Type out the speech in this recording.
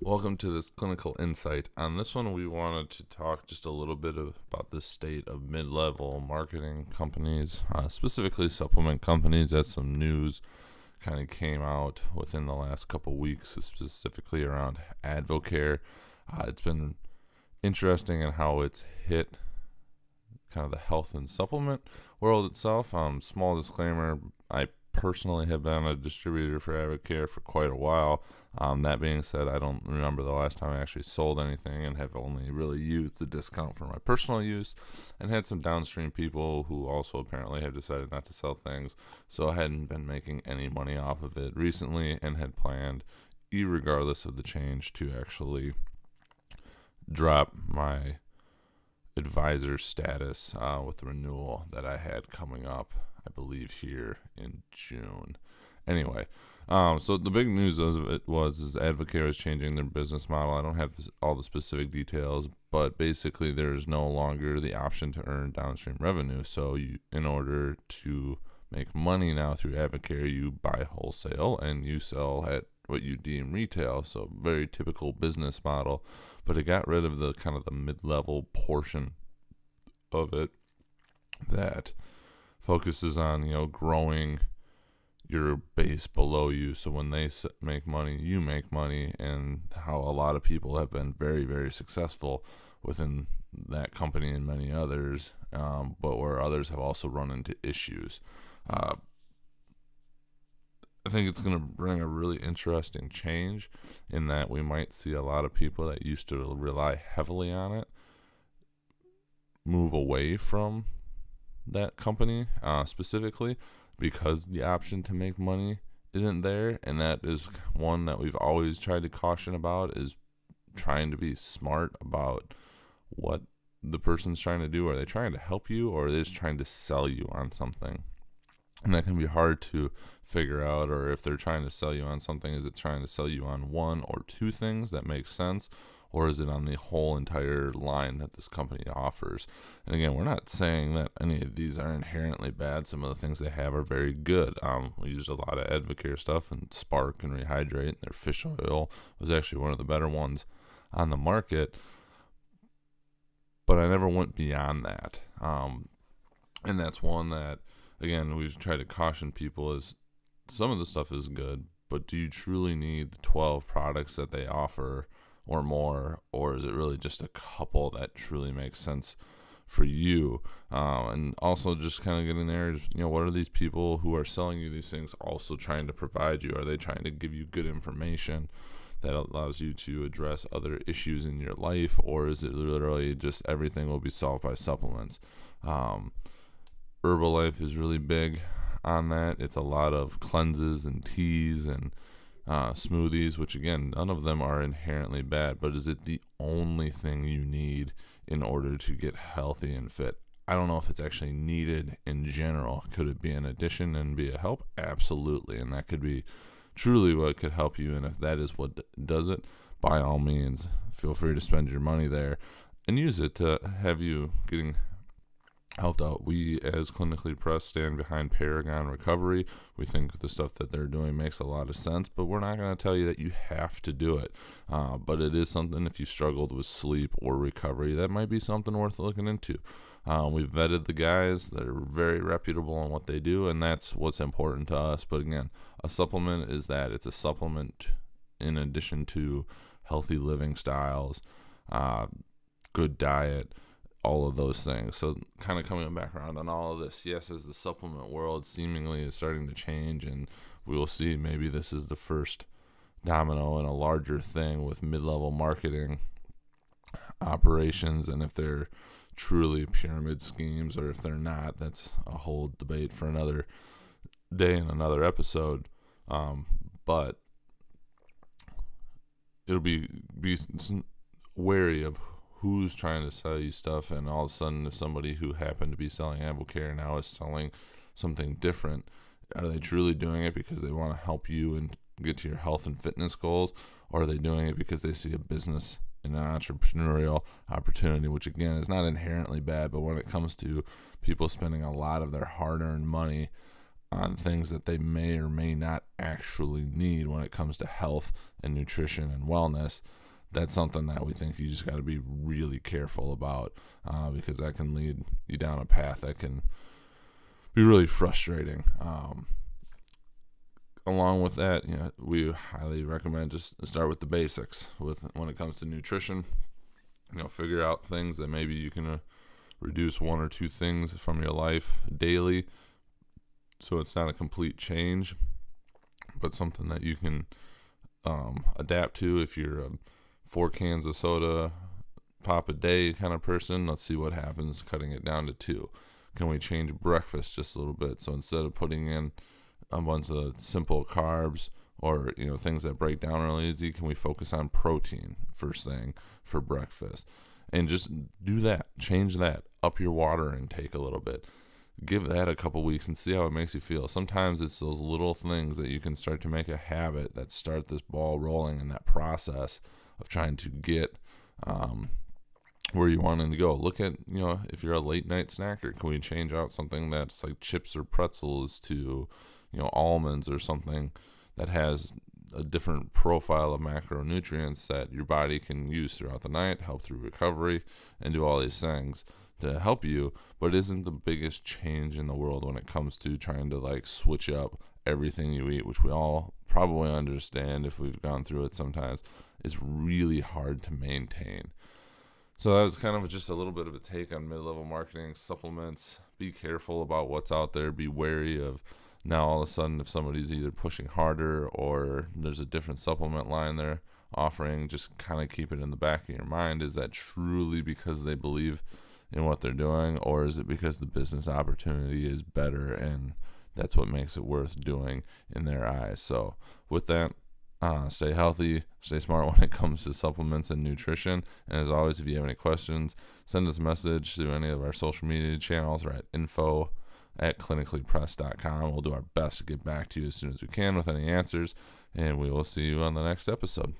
Welcome to this clinical insight. On this one, we wanted to talk just a little bit about the state of mid-level marketing companies, specifically supplement companies, as some news kind of came out within the last couple weeks, specifically around Advocare. It's been interesting in how it's hit kind of the health and supplement world itself. Small disclaimer, I personally have been a distributor for Advocare for quite a while. That being said, I don't remember the last time I actually sold anything, and have only really used the discount for my personal use, and had some downstream people who also apparently have decided not to sell things, so I hadn't been making any money off of it recently, and had planned, irregardless of the change, to actually drop my advisor status with the renewal that I had coming up, I believe, here in June. Anyway, so the big news of it is Advocare is changing their business model. I don't have all the specific details, but basically there's no longer the option to earn downstream revenue. So in order to make money now through Advocare, you buy wholesale and you sell at what you deem retail. So very typical business model, but it got rid of the kind of the mid-level portion of it that focuses on, growing your base below you. So when they make money, you make money, and how a lot of people have been very, very successful within that company and many others, but where others have also run into issues. I think it's going to bring a really interesting change in that we might see a lot of people that used to rely heavily on it move away from that company specifically, because the option to make money isn't there. And that is one that we've always tried to caution about, is trying to be smart about what the person's trying to do. Are they trying to help you, or are they just trying to sell you on something? And that can be hard to figure out. Or if they're trying to sell you on something, is it trying to sell you on one or two things that make sense, or is it on the whole entire line that this company offers? And again, we're not saying that any of these are inherently bad. Some of the things they have are very good. We used a lot of Advocare stuff, and Spark and Rehydrate. Their fish oil was actually one of the better ones on the market, but I never went beyond that. And that's one that, again, we've tried to caution people, is some of the stuff is good, but do you truly need the 12 products that they offer or more, or is it really just a couple that truly makes sense for you? And also just kind of getting there is, what are these people who are selling you these things also trying to provide you? Are they trying to give you good information that allows you to address other issues in your life, or is it literally just everything will be solved by supplements? Herbalife is really big on that. It's a lot of cleanses and teas and smoothies, which again, none of them are inherently bad, but is it the only thing you need in order to get healthy and fit? I don't know if it's actually needed in general. Could it be an addition and be a help? Absolutely. And that could be truly what could help you. And if that is what does it, by all means, feel free to spend your money there and use it to have you getting helped out. We, as Clinically Pressed, stand behind Paragon Recovery. We think the stuff that they're doing makes a lot of sense, but we're not going to tell you that you have to do it. But it is something, if you struggled with sleep or recovery, that might be something worth looking into. We've vetted the guys. They're very reputable in what they do, and that's what's important to us. But again, a supplement is that. It's a supplement in addition to healthy living styles, good diet, all of those things. So kind of coming back around on all of this, yes, as the supplement world seemingly is starting to change, and we will see, maybe this is the first domino in a larger thing with mid-level marketing operations, and if they're truly pyramid schemes or if they're not, that's a whole debate for another day and another episode. But it'll be wary of who's trying to sell you stuff, and all of a sudden if somebody who happened to be selling Advocare now is selling something different. Are they truly doing it because they want to help you and get to your health and fitness goals, or are they doing it because they see a business and an entrepreneurial opportunity, which again is not inherently bad, but when it comes to people spending a lot of their hard-earned money on things that they may or may not actually need when it comes to health and nutrition and wellness, that's something that we think you just got to be really careful about, because that can lead you down a path that can be really frustrating. Along with that, we highly recommend just start with the basics when it comes to nutrition. Figure out things that maybe you can reduce one or two things from your life daily, so it's not a complete change, but something that you can adapt to. If you're a 4 cans of soda pop a day kind of person, let's see what happens cutting it down to 2. Can we change breakfast just a little bit? So instead of putting in a bunch of simple carbs or things that break down really easy, can we focus on protein first thing for breakfast? And just do that. Change that. Up your water intake a little bit. Give that a couple weeks and see how it makes you feel. Sometimes it's those little things that you can start to make a habit that start this ball rolling in that process of trying to get where you want to go. Look at, if you're a late night snacker, can we change out something that's like chips or pretzels to, almonds or something that has a different profile of macronutrients that your body can use throughout the night, help through recovery, and do all these things to help you, but it isn't the biggest change in the world when it comes to trying to switch up everything you eat, which we all probably understand if we've gone through it sometimes, is really hard to maintain. So that was kind of just a little bit of a take on mid-level marketing supplements. Be careful about what's out there. Be wary of now all of a sudden if somebody's either pushing harder or there's a different supplement line they're offering, just kind of keep it in the back of your mind. Is that truly because they believe in what they're doing, or is it because the business opportunity is better and that's what makes it worth doing in their eyes? So with that, stay healthy, stay smart when it comes to supplements and nutrition. And as always, if you have any questions, send us a message through any of our social media channels or at info@clinicallypressed.com. We'll do our best to get back to you as soon as we can with any answers, and we will see you on the next episode.